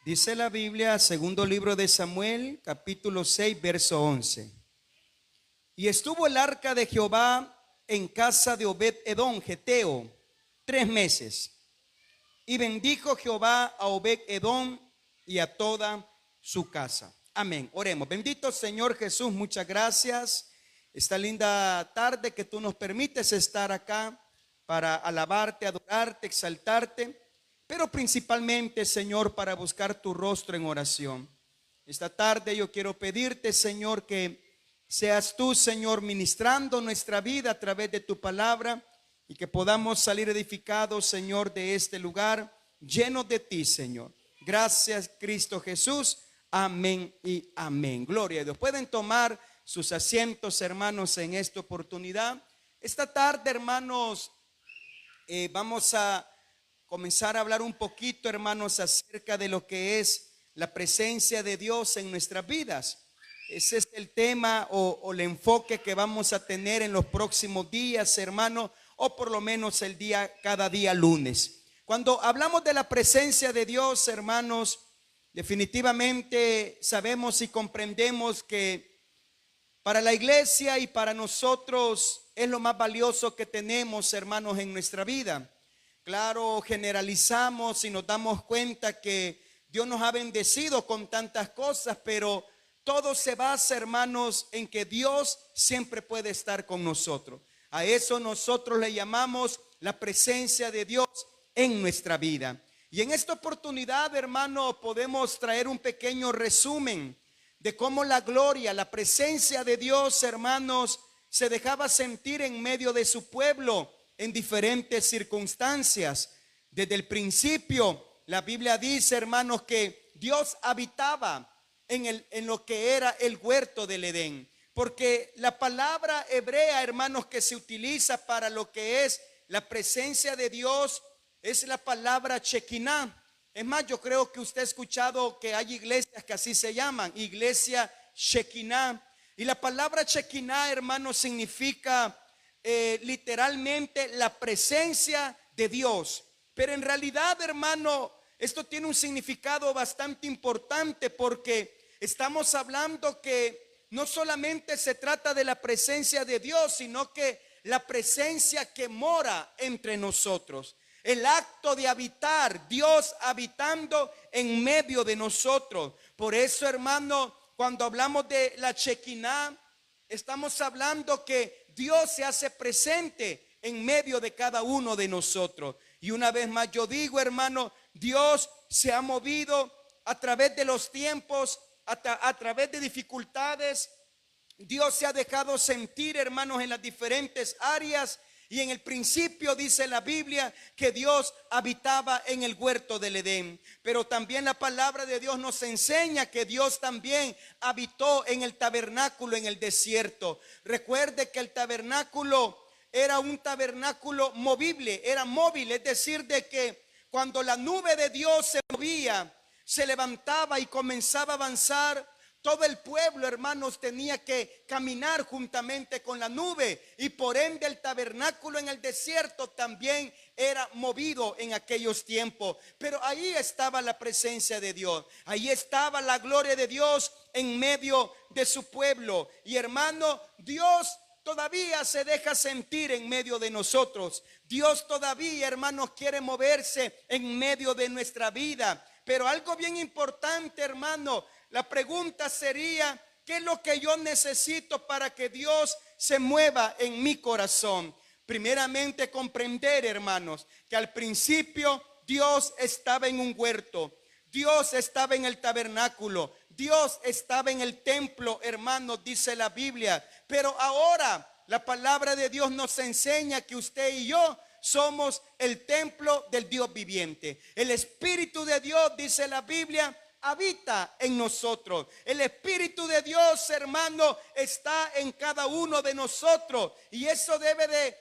Dice la Biblia, segundo libro de Samuel, capítulo 6, verso 11. Y estuvo el arca de Jehová en casa de Obed-edom, geteo, 3 meses. Y bendijo Jehová a Obed-edom y a toda su casa. Amén. Oremos. Bendito Señor Jesús, muchas gracias. Esta linda tarde que tú nos permites estar acá para alabarte, adorarte, exaltarte, pero principalmente, Señor, para buscar tu rostro en oración. Esta tarde yo quiero pedirte, Señor, que seas tú, Señor, ministrando nuestra vida a través de tu palabra y que podamos salir edificados, Señor, de este lugar, llenos de ti, Señor. Gracias, Cristo Jesús. Amén y amén. Gloria a Dios. Pueden tomar sus asientos, hermanos, en esta oportunidad. Esta tarde, hermanos, vamos a comenzar a hablar un poquito, hermanos, acerca de lo que es la presencia de Dios en nuestras vidas. Ese es el tema o el enfoque que vamos a tener en los próximos días, hermanos, o por lo menos cada día lunes. Cuando hablamos de la presencia de Dios, hermanos, definitivamente sabemos y comprendemos que para la iglesia y para nosotros es lo más valioso que tenemos, hermanos, en nuestra vida. Claro, generalizamos y nos damos cuenta que Dios nos ha bendecido con tantas cosas, pero todo se basa, hermanos, en que Dios siempre puede estar con nosotros. A eso nosotros le llamamos la presencia de Dios en nuestra vida. Y en esta oportunidad, hermano, podemos traer un pequeño resumen de cómo la gloria, la presencia de Dios, hermanos, se dejaba sentir en medio de su pueblo en diferentes circunstancias. Desde el principio, la Biblia dice, hermanos, que Dios habitaba en lo que era el huerto del Edén, porque la palabra hebrea, hermanos, que se utiliza para lo que es la presencia de Dios es la palabra Shekinah. Es más, yo creo que usted ha escuchado que hay iglesias que así se llaman, iglesia Shekinah. Y la palabra Shekinah, hermanos, significa literalmente la presencia de Dios. Pero en realidad, hermano, esto tiene un significado bastante importante, porque estamos hablando que no solamente se trata de la presencia de Dios, sino que la presencia que mora entre nosotros. El acto de habitar, Dios habitando en medio de nosotros. Por eso, hermano, cuando hablamos de la Shekinah, estamos hablando que Dios se hace presente en medio de cada uno de nosotros. Y una vez más yo digo, hermano, Dios se ha movido a través de los tiempos, a través de dificultades. Dios se ha dejado sentir, hermanos, en las diferentes áreas. Y en el principio dice la Biblia que Dios habitaba en el huerto del Edén. Pero también la palabra de Dios nos enseña que Dios también habitó en el tabernáculo en el desierto. Recuerde que el tabernáculo era un tabernáculo movible, era móvil, es decir, de que cuando la nube de Dios se movía, se levantaba y comenzaba a avanzar, todo el pueblo, hermanos, tenía que caminar juntamente con la nube, y por ende el tabernáculo en el desierto también era movido en aquellos tiempos. Pero ahí estaba la presencia de Dios, ahí estaba la gloria de Dios en medio de su pueblo. Y hermano, Dios todavía se deja sentir en medio de nosotros. Dios todavía, hermanos, quiere moverse en medio de nuestra vida. Pero algo bien importante, hermano, la pregunta sería, ¿qué es lo que yo necesito para que Dios se mueva en mi corazón? Primeramente, comprender, hermanos, que al principio Dios estaba en un huerto, Dios estaba en el tabernáculo, Dios estaba en el templo, hermanos, dice la Biblia. Pero ahora la palabra de Dios nos enseña que usted y yo somos el templo del Dios viviente. El Espíritu de Dios, dice la Biblia, habita en nosotros. El Espíritu de Dios, hermano, está en cada uno de nosotros. Y eso debe de,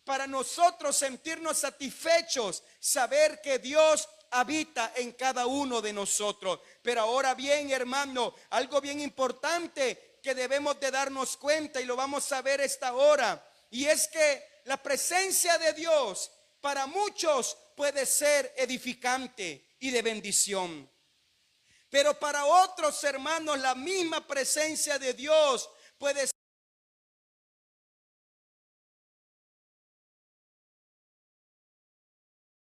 para nosotros, sentirnos satisfechos, saber que Dios habita en cada uno de nosotros. Pero ahora bien, hermano, algo bien importante que debemos de darnos cuenta, y lo vamos a ver esta hora, y es que la presencia de Dios para muchos puede ser edificante y de bendición. Pero para otros hermanos la misma presencia de Dios puede ser.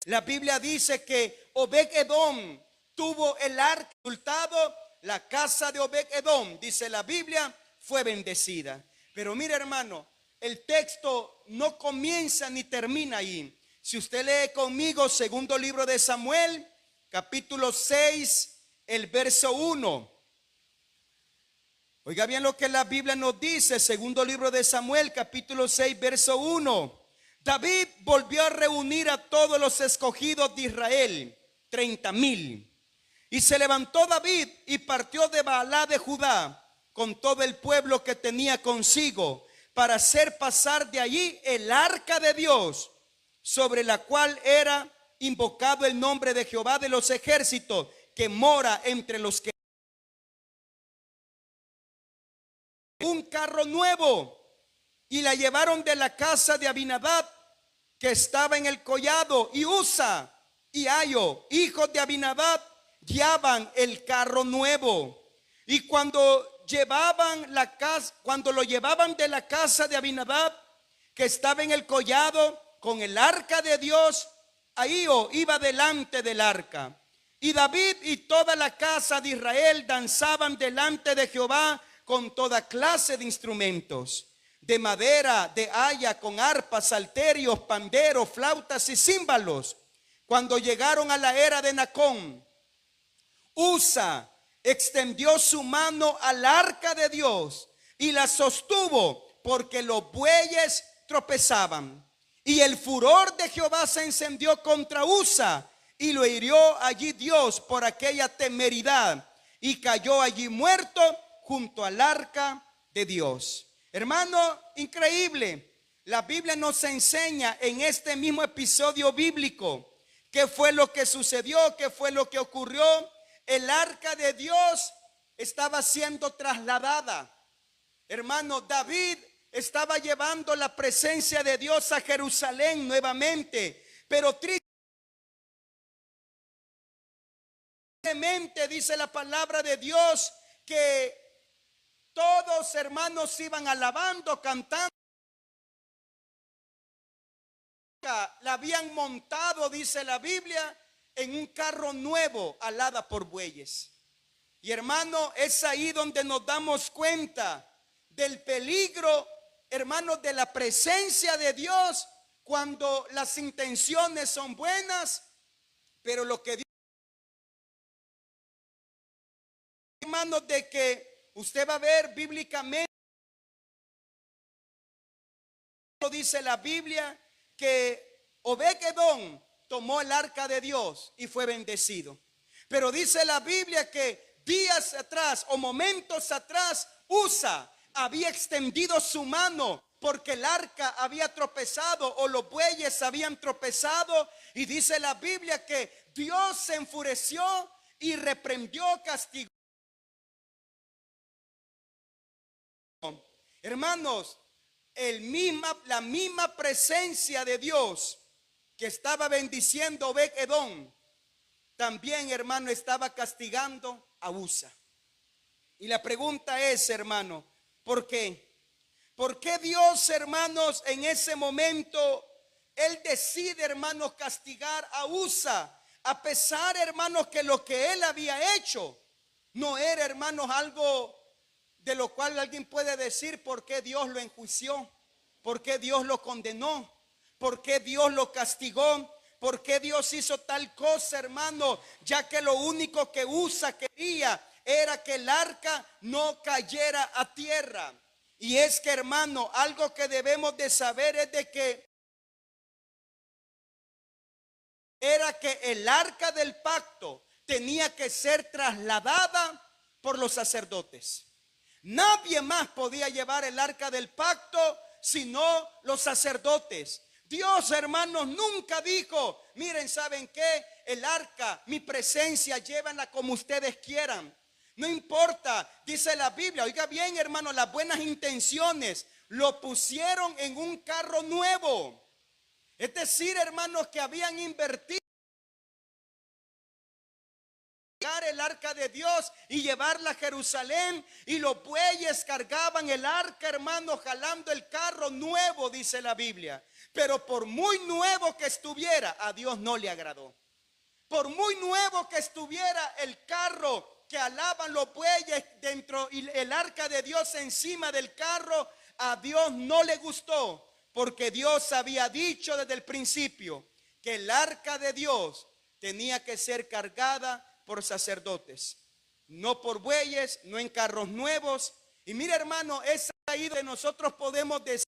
La Biblia dice que Obed-Edom tuvo el arca. Resultado, la casa de Obed-Edom, dice la Biblia, fue bendecida. Pero mire, hermano, el texto no comienza ni termina ahí. Si usted lee conmigo segundo libro de Samuel, capítulo 6, el verso 1. Oiga bien lo que la Biblia nos dice, segundo libro de Samuel, capítulo 6, verso 1. David volvió a reunir a todos los escogidos de Israel, 30,000. Y se levantó David y partió de Baalá de Judá con todo el pueblo que tenía consigo, para hacer pasar de allí el arca de Dios, sobre la cual era invocado el nombre de Jehová de los ejércitos, que mora entre los que. Un carro nuevo, y la llevaron de la casa de Abinadab, que estaba en el collado, y Usa y Ayo, hijos de Abinadab, guiaban el carro nuevo. Y cuando lo llevaban de la casa de Abinadab, que estaba en el collado, con el arca de Dios, Ahío iba delante del arca. Y David y toda la casa de Israel danzaban delante de Jehová con toda clase de instrumentos, de madera, de haya, con arpas, salterios, panderos, flautas y címbalos. Cuando llegaron a la era de Nacón, Usa extendió su mano al arca de Dios y la sostuvo, porque los bueyes tropezaban. Y el furor de Jehová se encendió contra Usa, y lo hirió allí Dios por aquella temeridad, y cayó allí muerto junto al arca de Dios. Hermano, increíble. La Biblia nos enseña en este mismo episodio bíblico qué fue lo que sucedió, qué fue lo que ocurrió. El arca de Dios estaba siendo trasladada. Hermano, David estaba llevando la presencia de Dios a Jerusalén nuevamente, pero tristemente dice la palabra de Dios que todos, hermanos, iban alabando, cantando. La habían montado, dice la Biblia, en un carro nuevo, alada por bueyes. Y hermano, es ahí donde nos damos cuenta del peligro, hermanos, de la presencia de Dios, cuando las intenciones son buenas, pero lo que Dios, hermanos, de que usted va a ver bíblicamente, dice la Biblia, que Obed-Edom tomó el arca de Dios y fue bendecido. Pero dice la Biblia que días atrás o momentos atrás, Usa había extendido su mano porque el arca había tropezado o los bueyes habían tropezado, y dice la Biblia que Dios se enfureció y reprendió, castigó. Hermanos, la misma presencia de Dios que estaba bendiciendo Obed-Edom, también, hermano, estaba castigando a Usa. Y la pregunta es, hermano, ¿por qué? ¿Por qué Dios, hermanos, en ese momento Él decide, hermanos, castigar a Usa? A pesar, hermanos, que lo que él había hecho no era, hermanos, algo de lo cual alguien puede decir por qué Dios lo enjuició, por qué Dios lo condenó, por qué Dios lo castigó, por qué Dios hizo tal cosa, hermano, ya que lo único que Usa quería era que el arca no cayera a tierra. Y es que, hermano, algo que debemos de saber es de que era que el arca del pacto tenía que ser trasladada por los sacerdotes. Nadie más podía llevar el arca del pacto sino los sacerdotes. Dios, hermanos, nunca dijo: miren, ¿saben qué? El arca, mi presencia, llévenla como ustedes quieran. No importa, dice la Biblia. Oiga bien, hermano, las buenas intenciones lo pusieron en un carro nuevo. Es decir, hermanos, que habían invertido el arca de Dios y llevarla a Jerusalén. Y los bueyes cargaban el arca, hermano, jalando el carro nuevo, dice la Biblia. Pero por muy nuevo que estuviera, a Dios no le agradó. Por muy nuevo que estuviera el carro que alaban los bueyes dentro y el arca de Dios encima del carro, a Dios no le gustó. Porque Dios había dicho desde el principio que el arca de Dios tenía que ser cargada por sacerdotes, no por bueyes, no en carros nuevos. Y mira, hermano, es ahí donde nosotros podemos decir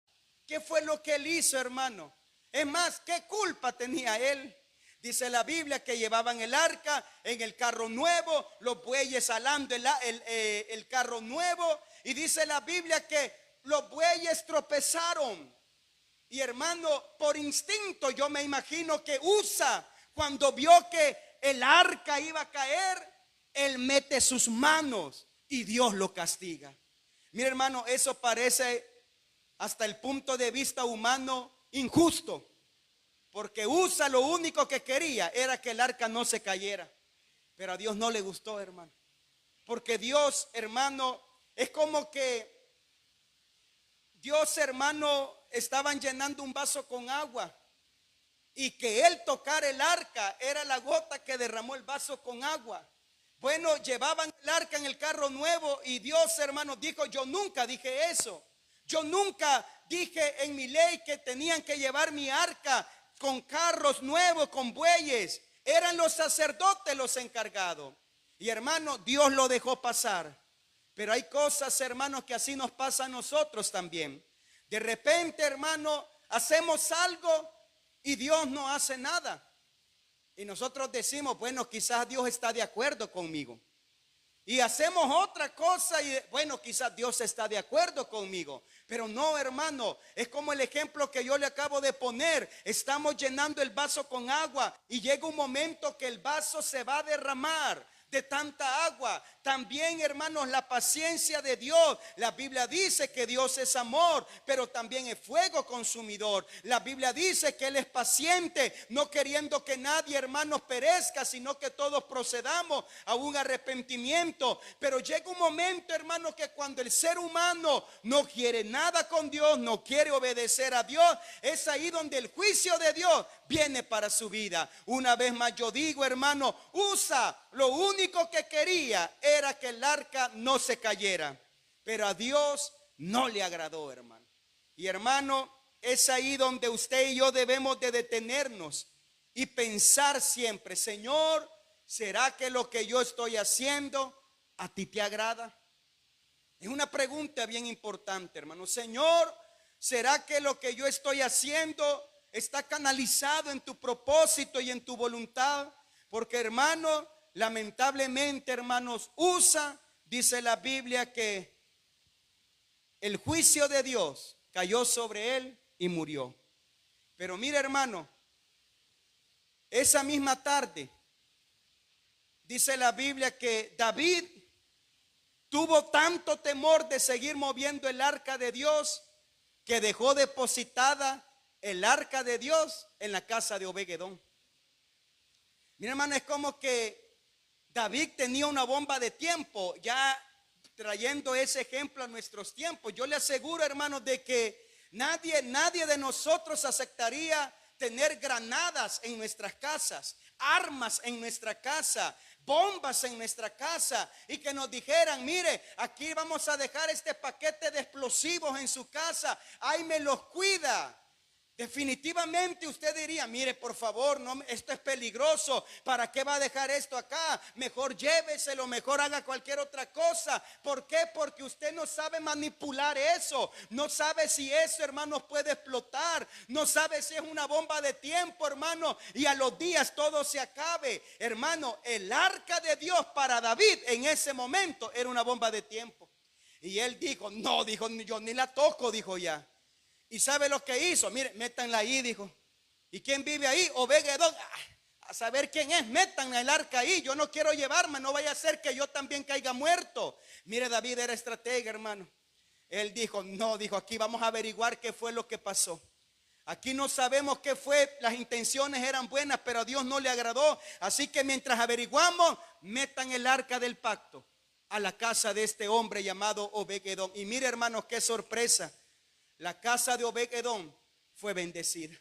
qué fue lo que él hizo, hermano. Es más, ¿qué culpa tenía él? Dice la Biblia que llevaban el arca en el carro nuevo, los bueyes alando el carro nuevo. Y dice la Biblia que los bueyes tropezaron. Y hermano, por instinto yo me imagino que Usa, cuando vio que el arca iba a caer, él mete sus manos y Dios lo castiga. Mira, hermano, eso parece hasta el punto de vista humano injusto, porque Usa lo único que quería era que el arca no se cayera. Pero a Dios no le gustó, hermano, porque Dios, hermano, es como que Dios, hermano, estaban llenando un vaso con agua y que él tocara el arca era la gota que derramó el vaso con agua. Bueno, llevaban el arca en el carro nuevo y Dios, hermano, dijo: yo nunca dije eso. Yo nunca dije en mi ley que tenían que llevar mi arca con carros nuevos, con bueyes. Eran los sacerdotes los encargados. Y hermano, Dios lo dejó pasar. Pero hay cosas, hermanos, que así nos pasa a nosotros también. De repente, hermano, hacemos algo y Dios no hace nada. Y nosotros decimos: bueno, quizás Dios está de acuerdo conmigo. Y hacemos otra cosa y bueno, quizás Dios está de acuerdo conmigo. Pero no, hermano, es como el ejemplo que yo le acabo de poner. Estamos llenando el vaso con agua y llega un momento que el vaso se va a derramar de tanta agua. También, hermanos, la paciencia de Dios. La Biblia dice que Dios es amor, pero también es fuego consumidor. La Biblia dice que Él es paciente, no queriendo que nadie, hermanos, perezca, sino que todos procedamos a un arrepentimiento. Pero llega un momento, hermanos, que cuando el ser humano no quiere nada con Dios, no quiere obedecer a Dios, es ahí donde el juicio de Dios viene para su vida. Una vez más yo digo, hermano, Usa lo único que quería era que el arca no se cayera, pero a Dios no le agradó, hermano. Y hermano, es ahí donde usted y yo debemos de detenernos y pensar siempre: Señor, ¿será que lo que yo estoy haciendo a ti te agrada? Es una pregunta bien importante, hermano. Señor, ¿será que lo que yo estoy haciendo está canalizado en tu propósito y en tu voluntad? Porque, hermano, lamentablemente, hermanos, Usa, dice la Biblia que el juicio de Dios cayó sobre él y murió. Pero mira, hermano, esa misma tarde dice la Biblia que David tuvo tanto temor de seguir moviendo el arca de Dios que dejó depositada el arca de Dios en la casa de Obed-edom. Mira, hermano, es como que David tenía una bomba de tiempo. Ya trayendo ese ejemplo a nuestros tiempos, yo le aseguro, hermanos, de que nadie de nosotros aceptaría tener granadas en nuestras casas, armas en nuestra casa, bombas en nuestra casa, y que nos dijeran: mire, aquí vamos a dejar este paquete de explosivos en su casa, ahí me los cuida. Definitivamente usted diría: mire, por favor, no, esto es peligroso, ¿para qué va a dejar esto acá? Mejor lléveselo, mejor haga cualquier otra cosa. ¿Por qué? Porque usted no sabe manipular eso, no sabe si eso, hermanos, puede explotar, no sabe si es una bomba de tiempo, hermano, y a los días todo se acabe. Hermano, el arca de Dios para David en ese momento era una bomba de tiempo. Y él dijo: no, dijo, yo ni la toco, dijo ya. ¿Y sabe lo que hizo? Mire, métanla ahí, dijo. ¿Y quién vive ahí? Obed-edom. A saber quién es, metan el arca ahí. Yo no quiero llevarme, no vaya a ser que yo también caiga muerto. Mire, David era estratega, hermano. Él dijo: no, dijo, aquí vamos a averiguar qué fue lo que pasó. Aquí no sabemos qué fue, las intenciones eran buenas, pero a Dios no le agradó. Así que mientras averiguamos, metan el arca del pacto a la casa de este hombre llamado Obed-Edom. Y mire, hermanos, qué sorpresa. La casa de Obed-Edom fue bendecida.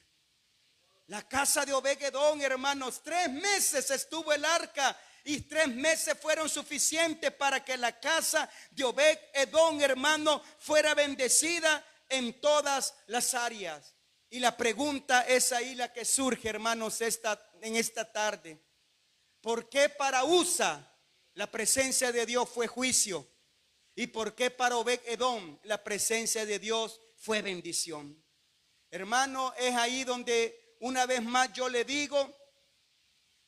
La casa de Obed-Edom, hermanos, 3 meses estuvo el arca y 3 meses fueron suficientes para que la casa de Obed-Edom, hermano, fuera bendecida en todas las áreas. Y la pregunta es ahí la que surge, hermanos, en esta tarde. ¿Por qué para Usa la presencia de Dios fue juicio? ¿Y por qué para Obed-Edom la presencia de Dios fue bendición? Hermano, es ahí donde una vez más yo le digo,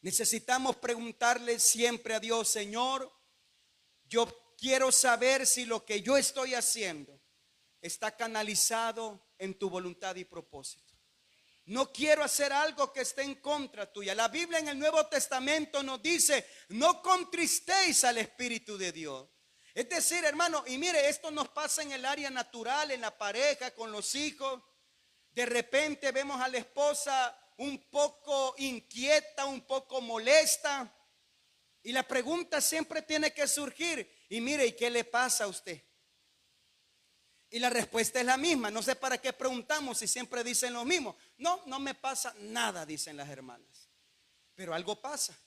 necesitamos preguntarle siempre a Dios: Señor, yo quiero saber si lo que yo estoy haciendo está canalizado en tu voluntad y propósito. No quiero hacer algo que esté en contra tuya. La Biblia en el Nuevo Testamento nos dice: no contristéis al Espíritu de Dios. Es decir, hermano, y mire, esto nos pasa en el área natural, en la pareja, con los hijos. De repente vemos a la esposa un poco inquieta, un poco molesta. Y la pregunta siempre tiene que surgir: y mire, ¿y qué le pasa a usted? Y la respuesta es la misma. No sé para qué preguntamos si siempre dicen lo mismo. No, no me pasa nada, dicen las hermanas. Pero algo pasa,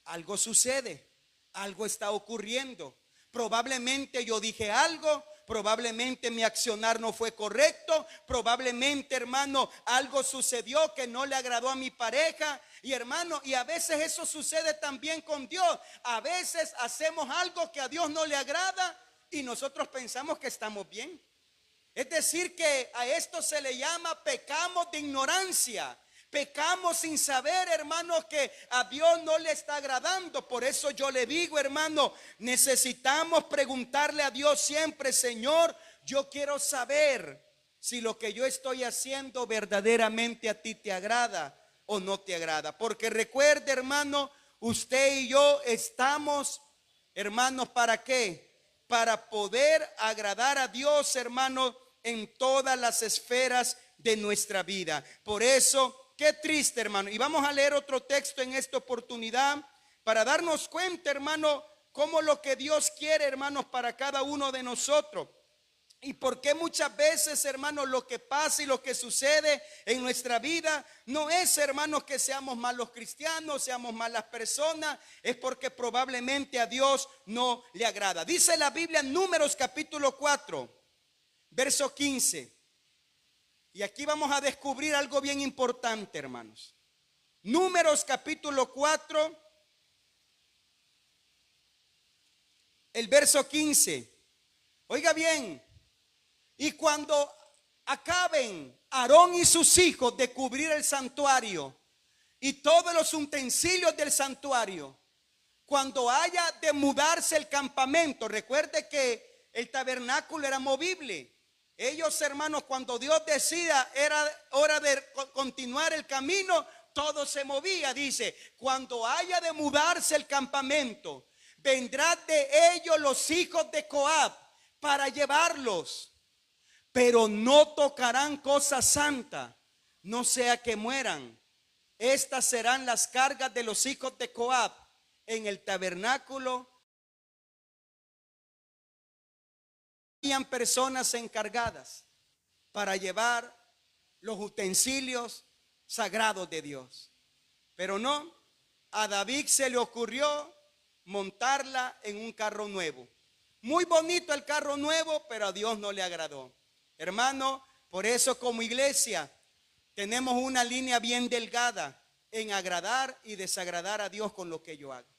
algo sucede, algo está ocurriendo. Probablemente yo dije algo, probablemente mi accionar no fue correcto, probablemente, hermano, algo sucedió que no le agradó a mi pareja. Y hermano, y a veces eso sucede también con Dios. A veces hacemos algo que a Dios no le agrada y nosotros pensamos que estamos bien. Es decir, que a esto se le llama pecamos de ignorancia. Pecamos sin saber, hermano, que a Dios no le está agradando. Por eso yo le digo, hermano, necesitamos preguntarle a Dios siempre: Señor, yo quiero saber si lo que yo estoy haciendo verdaderamente a ti te agrada o no te agrada. Porque recuerde, hermano, usted y yo estamos, hermanos, ¿para qué? Para poder agradar a Dios, hermano, en todas las esferas de nuestra vida. Por eso, qué triste, hermano. Y vamos a leer otro texto en esta oportunidad para darnos cuenta, hermano, cómo lo que Dios quiere, hermanos, para cada uno de nosotros. Y por qué muchas veces, hermanos, lo que pasa y lo que sucede en nuestra vida no es, hermanos, que seamos malos cristianos, seamos malas personas. Es porque probablemente a Dios no le agrada. Dice la Biblia en Números capítulo 4, verso 15. Y aquí vamos a descubrir algo bien importante, hermanos. Números capítulo 4, el verso 15. Oiga bien. Y cuando acaben Aarón y sus hijos de cubrir el santuario y todos los utensilios del santuario, cuando haya de mudarse el campamento, recuerde que el tabernáculo era movible. Ellos, hermanos, cuando Dios decida era hora de continuar el camino, todo se movía. Dice: cuando haya de mudarse el campamento, vendrán de ellos los hijos de Coab para llevarlos. Pero no tocarán cosa santa, no sea que mueran. Estas serán las cargas de los hijos de Coab en el tabernáculo. Habían personas encargadas para llevar los utensilios sagrados de Dios. Pero no, a David se le ocurrió montarla en un carro nuevo. Muy bonito el carro nuevo, pero a Dios no le agradó. Hermano, por eso como iglesia tenemos una línea bien delgada en agradar y desagradar a Dios con lo que yo hago.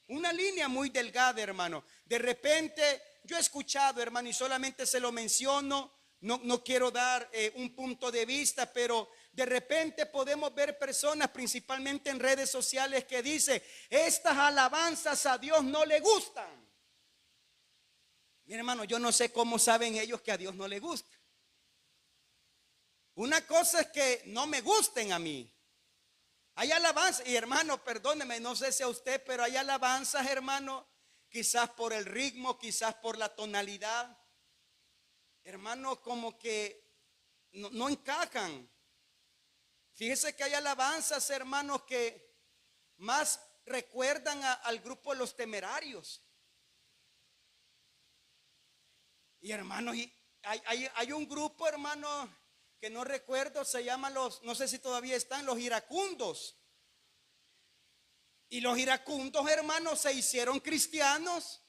Una línea muy delgada, hermano. De repente yo he escuchado, hermano, y solamente se lo menciono, no quiero dar un punto de vista, pero de repente podemos ver personas, principalmente en redes sociales, que dicen: estas alabanzas a Dios no le gustan. Mi hermano, yo no sé cómo saben ellos que a Dios no le gusta. Una cosa es que no me gusten a mí. Hay alabanzas, y hermano, perdóneme, no sé si a usted, pero hay alabanzas, hermano, quizás por el ritmo, quizás por la tonalidad, hermano, como que no encajan. Fíjese que hay alabanzas, hermanos, que más recuerdan al grupo de Los Temerarios. Y hermanos, hay un grupo, hermanos, que no recuerdo, se llama no sé si todavía están, los iracundos. Y los iracundos, hermanos, se hicieron cristianos.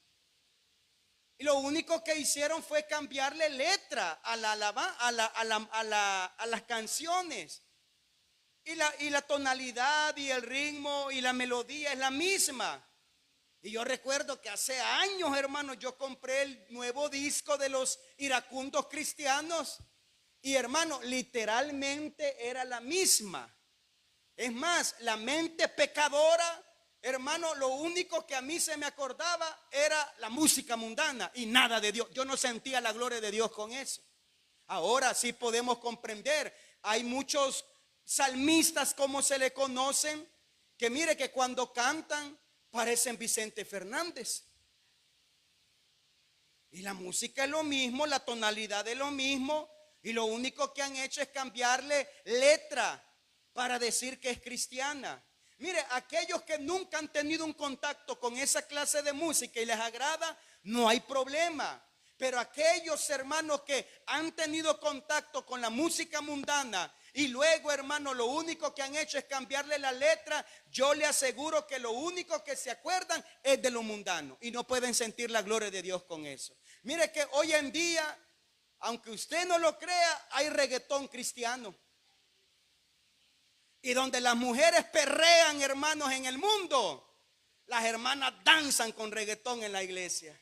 Y lo único que hicieron fue cambiarle letra a las canciones. Y la tonalidad y el ritmo y la melodía es la misma. Y yo recuerdo que hace años, hermanos, yo compré el nuevo disco de los iracundos cristianos. Y hermano, literalmente era la misma. Es más, la mente pecadora, hermano, lo único que a mí se me acordaba era la música mundana y nada de Dios. Yo no sentía la gloria de Dios con eso. Ahora sí podemos comprender. Hay muchos salmistas, como se le conocen, que mire que cuando cantan parecen Vicente Fernández. Y la música es lo mismo, la tonalidad es lo mismo. Y lo único que han hecho es cambiarle letra para decir que es cristiana. Mire, aquellos que nunca han tenido un contacto con esa clase de música y les agrada, no hay problema. Pero aquellos hermanos que han tenido contacto con la música mundana y luego, hermano, lo único que han hecho es cambiarle la letra, yo le aseguro que lo único que se acuerdan es de lo mundano y no pueden sentir la gloria de Dios con eso. Mire que hoy en día, aunque usted no lo crea, hay reggaetón cristiano. Y donde las mujeres perrean, hermanos, en el mundo, las hermanas danzan con reggaetón en la iglesia.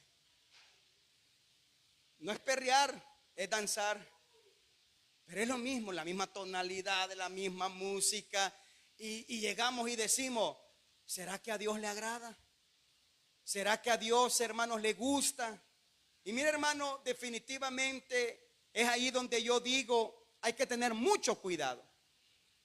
No es perrear, es danzar. Pero es lo mismo, la misma tonalidad, la misma música. Y llegamos y decimos, ¿será que a Dios le agrada? ¿Será que a Dios, hermanos, le gusta? Y mire, hermano, definitivamente es ahí donde yo digo, hay que tener mucho cuidado.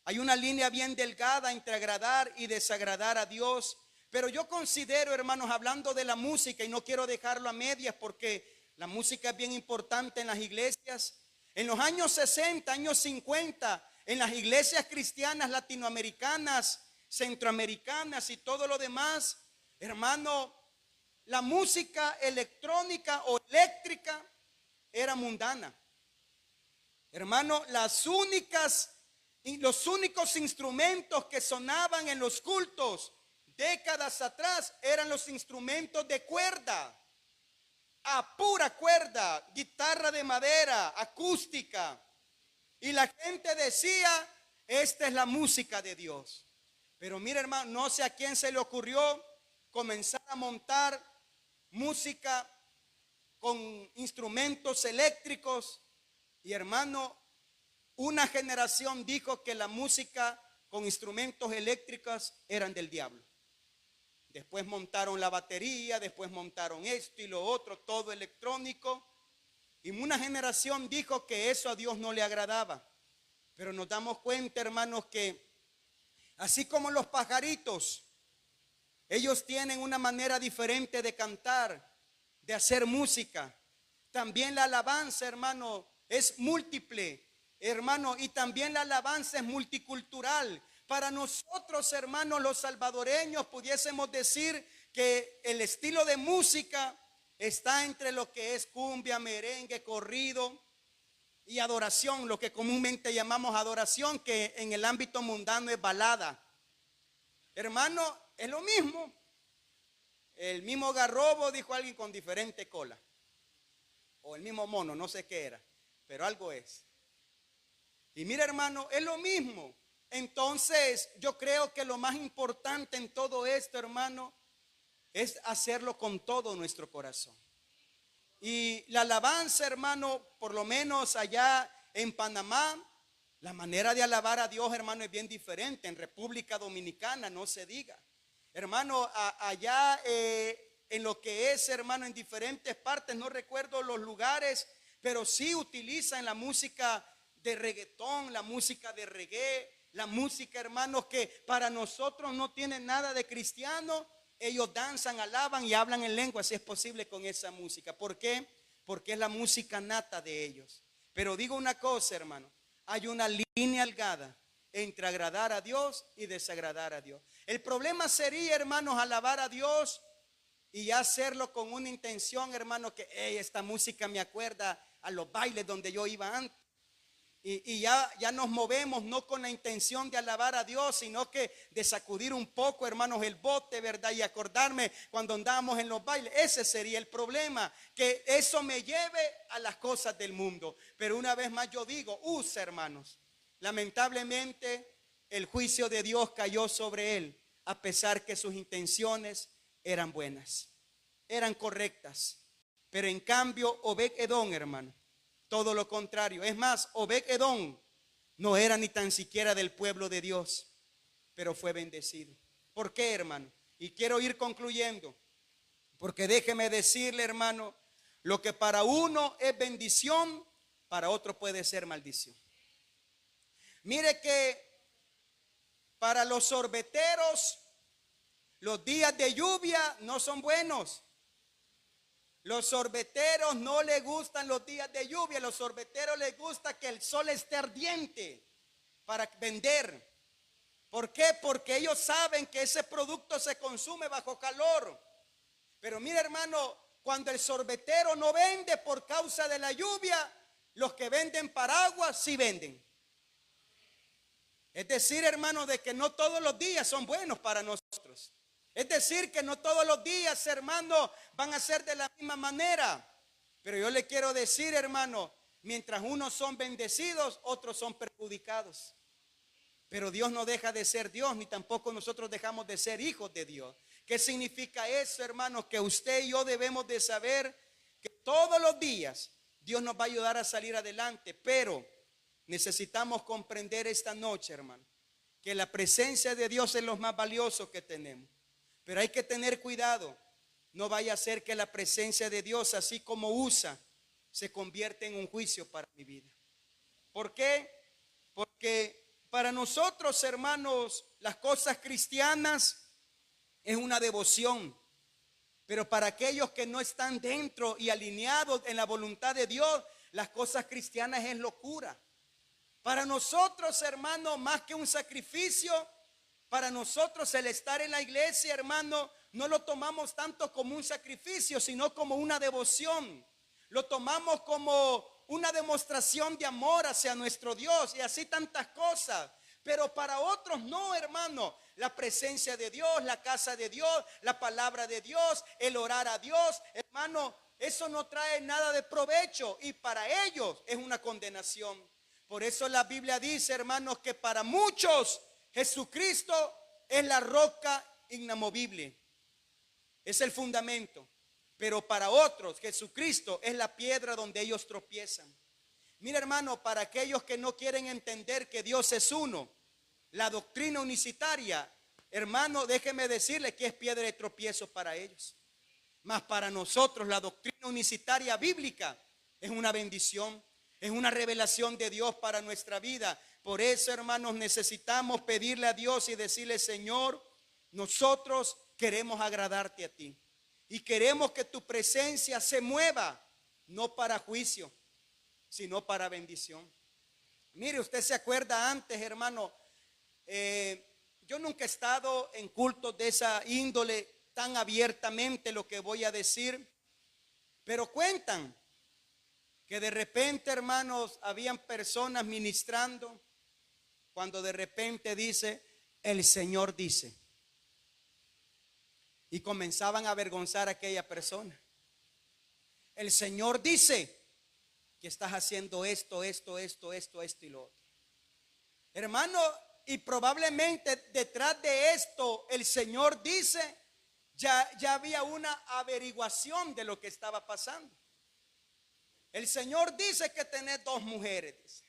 Hay una línea bien delgada entre agradar y desagradar a Dios. Pero yo considero, hermanos, hablando de la música, y no quiero dejarlo a medias porque la música es bien importante en las iglesias. En los años 60, años 50, en las iglesias cristianas latinoamericanas, centroamericanas y todo lo demás, hermano, la música electrónica o eléctrica era mundana. Hermano, los únicos instrumentos que sonaban en los cultos décadas atrás eran los instrumentos de cuerda, a pura cuerda, guitarra de madera, acústica. Y la gente decía, esta es la música de Dios. Pero mire, hermano, no sé a quién se le ocurrió comenzar a montar música con instrumentos eléctricos. Y hermano, una generación dijo que la música con instrumentos eléctricos eran del diablo. Después montaron la batería, después montaron esto y lo otro, todo electrónico. Y una generación dijo que eso a Dios no le agradaba. Pero nos damos cuenta, hermanos, que así como los pajaritos, ellos tienen una manera diferente de cantar, de hacer música. También la alabanza, hermano, es múltiple, hermano, y también la alabanza es multicultural. Para nosotros, hermanos, los salvadoreños, pudiésemos decir que el estilo de música está entre lo que es cumbia, merengue, corrido y adoración, lo que comúnmente llamamos adoración, que en el ámbito mundano es balada. Hermano, es lo mismo. El mismo garrobo, dijo alguien, con diferente cola. O el mismo mono, no sé qué era, pero algo es. Y mira, hermano, es lo mismo. Entonces, yo creo que lo más importante en todo esto, hermano, es hacerlo con todo nuestro corazón. Y la alabanza, hermano, por lo menos allá en Panamá, la manera de alabar a Dios, hermano, es bien diferente. En República Dominicana no se diga. Hermano, allá en lo que es, hermano, en diferentes partes, no recuerdo los lugares, pero sí utilizan la música de reggaetón, la música de reggae, la música, hermanos, que para nosotros no tiene nada de cristiano. Ellos danzan, alaban y hablan en lengua, si es posible, con esa música. ¿Por qué? Porque es la música nata de ellos. Pero digo una cosa, hermano, hay una línea delgada entre agradar a Dios y desagradar a Dios. El problema sería, hermanos, alabar a Dios y hacerlo con una intención, hermano, que esta música me acuerda a los bailes donde yo iba antes. Y ya nos movemos no con la intención de alabar a Dios, sino que de sacudir un poco, hermanos, el bote, ¿verdad? Y acordarme cuando andábamos en los bailes. Ese sería el problema, que eso me lleve a las cosas del mundo. Pero una vez más yo digo, hermanos, lamentablemente el juicio de Dios cayó sobre él, a pesar que sus intenciones eran buenas, eran correctas. Pero en cambio, Obed-Edom, hermano, todo lo contrario. Es más, Obed-Edom no era ni tan siquiera del pueblo de Dios, pero fue bendecido. ¿Por qué, hermano? Y quiero ir concluyendo, porque déjeme decirle, hermano, lo que para uno es bendición, para otro puede ser maldición. Mire que para los sorbeteros, los días de lluvia no son buenos. Los sorbeteros no les gustan los días de lluvia. Los sorbeteros les gusta que el sol esté ardiente para vender. ¿Por qué? Porque ellos saben que ese producto se consume bajo calor. Pero mira, hermano, cuando el sorbetero no vende por causa de la lluvia, los que venden paraguas sí venden. Es decir, hermano, de que no todos los días son buenos para nosotros. Es decir, que no todos los días, hermano, van a ser de la misma manera. Pero yo le quiero decir, hermano, mientras unos son bendecidos, otros son perjudicados. Pero Dios no deja de ser Dios, ni tampoco nosotros dejamos de ser hijos de Dios. ¿Qué significa eso, hermano? Que usted y yo debemos de saber que todos los días Dios nos va a ayudar a salir adelante. Pero necesitamos comprender esta noche, hermano, que la presencia de Dios es lo más valioso que tenemos. Pero hay que tener cuidado. No vaya a ser que la presencia de Dios, así como usa, se convierta en un juicio para mi vida. ¿Por qué? Porque para nosotros, hermanos, las cosas cristianas es una devoción. Pero para aquellos que no están dentro y alineados en la voluntad de Dios, las cosas cristianas es locura. Para nosotros, hermanos, más que un sacrificio, para nosotros el estar en la iglesia, hermano, no lo tomamos tanto como un sacrificio, sino como una devoción. Lo tomamos como una demostración de amor hacia nuestro Dios y así tantas cosas. Pero para otros no, hermano. La presencia de Dios, la casa de Dios, la palabra de Dios, el orar a Dios, hermano, eso no trae nada de provecho y para ellos es una condenación. Por eso la Biblia dice, hermanos, que para muchos Jesucristo es la roca inamovible, es el fundamento. Pero para otros Jesucristo es la piedra donde ellos tropiezan. Mira, hermano, para aquellos que no quieren entender que Dios es uno, la doctrina unicitaria, hermano, déjeme decirle que es piedra de tropiezo para ellos. Mas para nosotros la doctrina unicitaria bíblica es una bendición, es una revelación de Dios para nuestra vida. Por eso, hermanos, necesitamos pedirle a Dios y decirle: Señor, nosotros queremos agradarte a ti y queremos que tu presencia se mueva, no para juicio, sino para bendición. Mire, usted se acuerda antes, hermano, yo nunca he estado en cultos de esa índole tan abiertamente, lo que voy a decir, pero cuentan que de repente, hermanos, habían personas ministrando cuando de repente dice: el Señor dice, y comenzaban a avergonzar a aquella persona. El Señor dice que estás haciendo esto y lo otro, hermano. Y probablemente detrás de esto, el Señor dice, ya había una averiguación de lo que estaba pasando. El Señor dice que tenés 2 mujeres, dice.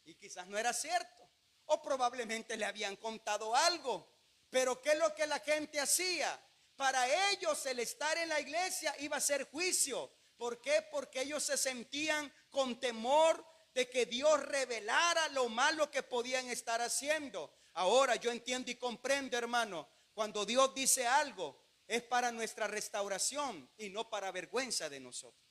Y quizás no era cierto, o probablemente le habían contado algo. Pero ¿qué es lo que la gente hacía? Para ellos el estar en la iglesia iba a ser juicio. ¿Por qué? Porque ellos se sentían con temor de que Dios revelara lo malo que podían estar haciendo. Ahora yo entiendo y comprendo, hermano, cuando Dios dice algo es para nuestra restauración y no para vergüenza de nosotros.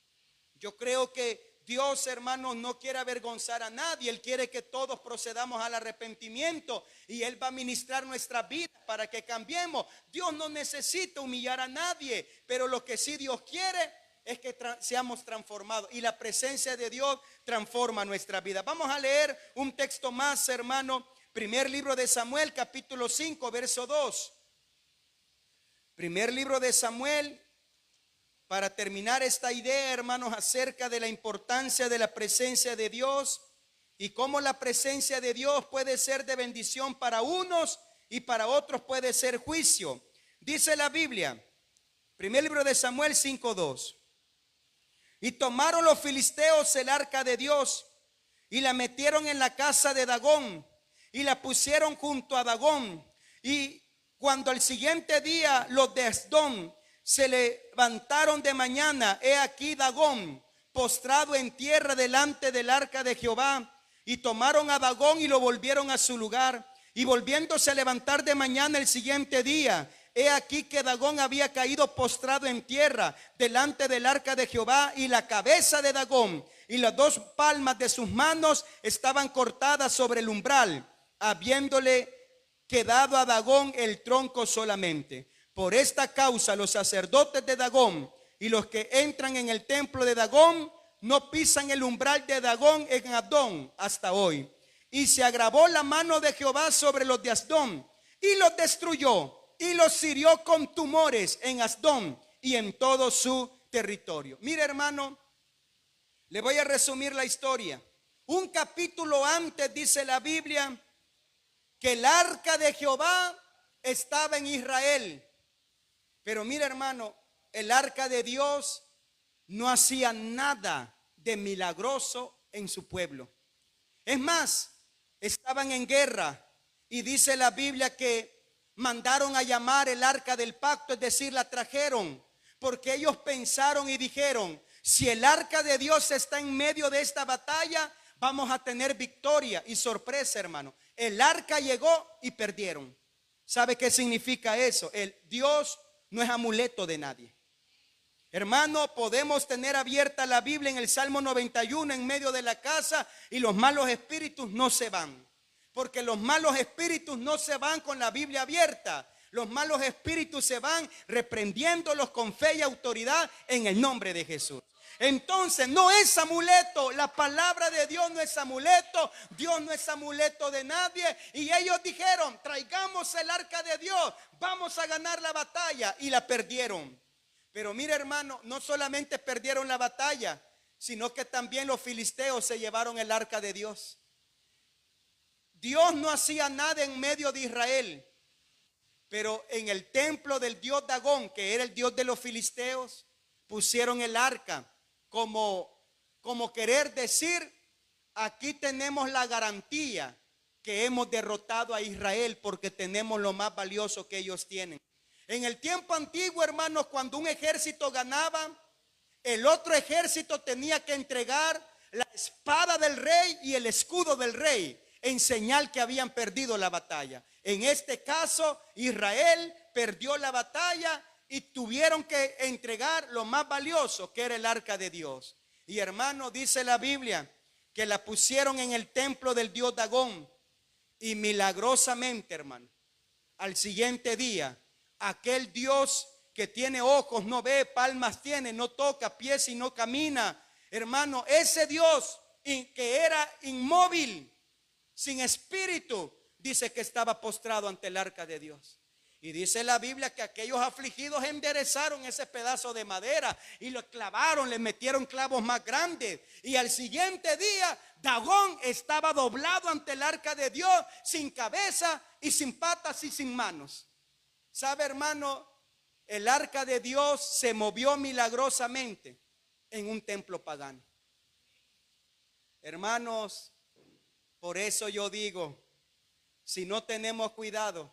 Yo creo que Dios, hermanos, no quiere avergonzar a nadie. Él quiere que todos procedamos al arrepentimiento y Él va a ministrar nuestras vidas para que cambiemos. Dios no necesita humillar a nadie, pero lo que sí Dios quiere es que seamos transformados, y la presencia de Dios transforma nuestra vida. Vamos a leer un texto más, hermano. Primer libro de Samuel, capítulo 5, verso 2. Primer libro de Samuel, para terminar esta idea, hermanos, acerca de la importancia de la presencia de Dios y cómo la presencia de Dios puede ser de bendición para unos y para otros puede ser juicio. Dice la Biblia, primer libro de Samuel 5:2. Y tomaron los filisteos el arca de Dios y la metieron en la casa de Dagón y la pusieron junto a Dagón. Y cuando al siguiente día los de Asdón se levantaron de mañana, he aquí Dagón postrado en tierra delante del arca de Jehová, y tomaron a Dagón y lo volvieron a su lugar. Y volviéndose a levantar de mañana el siguiente día, he aquí que Dagón había caído postrado en tierra delante del arca de Jehová, y la cabeza de Dagón y las dos palmas de sus manos estaban cortadas sobre el umbral, habiéndole quedado a Dagón el tronco solamente. Por esta causa los sacerdotes de Dagón y los que entran en el templo de Dagón no pisan el umbral de Dagón en Asdón hasta hoy. Y se agravó la mano de Jehová sobre los de Asdón y los destruyó y los hirió con tumores en Asdón y en todo su territorio. Mire, hermano, le voy a resumir la historia. Un capítulo antes dice la Biblia que el arca de Jehová estaba en Israel. Pero mira, hermano, el arca de Dios no hacía nada de milagroso en su pueblo. Es más, estaban en guerra, y dice la Biblia que mandaron a llamar el arca del pacto, es decir, la trajeron, porque ellos pensaron y dijeron: si el arca de Dios está en medio de esta batalla, vamos a tener victoria. Y sorpresa, hermano, el arca llegó y perdieron. ¿Sabe qué significa eso? El Dios no es amuleto de nadie. Hermano, podemos tener abierta la Biblia en el Salmo 91 en medio de la casa y los malos espíritus no se van. Porque los malos espíritus no se van con la Biblia abierta. Los malos espíritus se van reprendiéndolos con fe y autoridad en el nombre de Jesús. Entonces no es amuleto, la palabra de Dios no es amuleto, Dios no es amuleto de nadie. Y ellos dijeron: traigamos el arca de Dios, vamos a ganar la batalla, y la perdieron. Pero mira, hermano, no solamente perdieron la batalla, sino que también los filisteos se llevaron el arca de Dios. Dios no hacía nada en medio de Israel, pero en el templo del dios Dagón, que era el dios de los filisteos, pusieron el arca como querer decir: aquí tenemos la garantía que hemos derrotado a Israel, porque tenemos lo más valioso que ellos tienen. En el tiempo antiguo, hermanos, cuando un ejército ganaba, el otro ejército tenía que entregar la espada del rey y el escudo del rey, en señal que habían perdido la batalla. En este caso, Israel perdió la batalla y tuvieron que entregar lo más valioso, que era el arca de Dios. Y hermano, dice la Biblia que la pusieron en el templo del dios Dagón, y milagrosamente, hermano, al siguiente día, aquel Dios que tiene ojos no ve, palmas tiene, no toca, pies y no camina, hermano, ese Dios que era inmóvil, sin espíritu, dice que estaba postrado ante el arca de Dios. Y dice la Biblia que aquellos afligidos enderezaron ese pedazo de madera y lo clavaron, le metieron clavos más grandes. Y al siguiente día, Dagón estaba doblado ante el arca de Dios, sin cabeza y sin patas y sin manos. ¿Sabe, hermano? El arca de Dios se movió milagrosamente en un templo pagano. Hermanos, por eso yo digo, si no tenemos cuidado,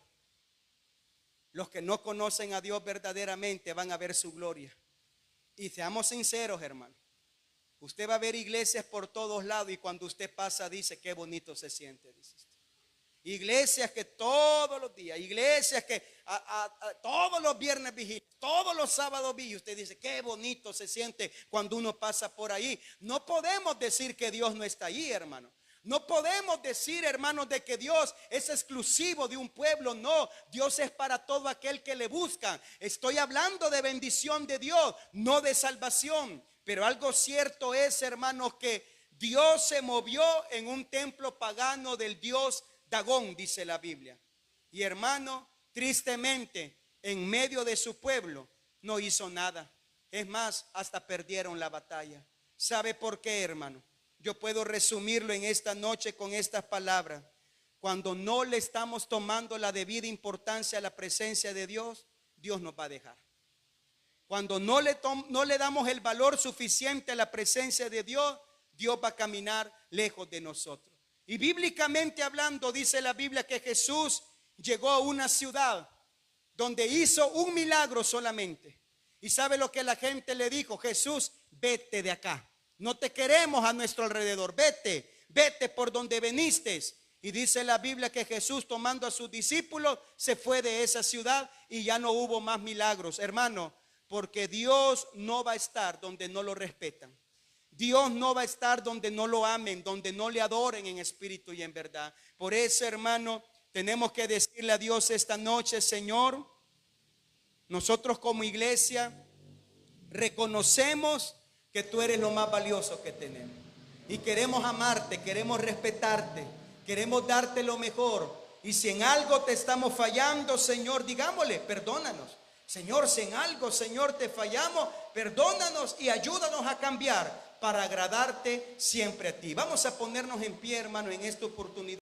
los que no conocen a Dios verdaderamente van a ver su gloria. Y seamos sinceros, hermano, usted va a ver iglesias por todos lados, y cuando usted pasa dice: qué bonito se siente, dice usted. Iglesias que todos los días, iglesias que todos los viernes vigilias, todos los sábados vigilias. Usted dice, qué bonito se siente cuando uno pasa por ahí. No podemos decir que Dios no está ahí, hermano. No podemos decir, hermanos, de que Dios es exclusivo de un pueblo. No, Dios es para todo aquel que le busca. Estoy hablando de bendición de Dios, no de salvación. Pero algo cierto es, hermanos, que Dios se movió en un templo pagano del dios Dagón, dice la Biblia. Y hermano, tristemente, en medio de su pueblo no hizo nada. Es más, hasta perdieron la batalla. ¿Sabe por qué, hermano? Yo puedo resumirlo en esta noche con estas palabras. Cuando no le estamos tomando la debida importancia a la presencia de Dios, Dios nos va a dejar. Cuando no le damos el valor suficiente a la presencia de Dios, Dios va a caminar lejos de nosotros. Y bíblicamente hablando, dice la Biblia que Jesús llegó a una ciudad donde hizo un milagro solamente. ¿Y sabe lo que la gente le dijo? Jesús, vete de acá. No te queremos a nuestro alrededor. Vete por donde viniste. Y dice la Biblia que Jesús, tomando a sus discípulos, se fue de esa ciudad y ya no hubo más milagros. Hermano, porque Dios no va a estar donde no lo respetan. Dios no va a estar donde no lo amen, donde no le adoren en espíritu y en verdad. Por eso, hermano, tenemos que decirle a Dios esta noche, Señor, nosotros como iglesia reconocemos que tú eres lo más valioso que tenemos. Y queremos amarte, queremos respetarte, queremos darte lo mejor. Y si en algo te estamos fallando, Señor, digámosle, perdónanos. Señor, si en algo, Señor, te fallamos, perdónanos y ayúdanos a cambiar para agradarte siempre a ti. Vamos a ponernos en pie, hermano, en esta oportunidad.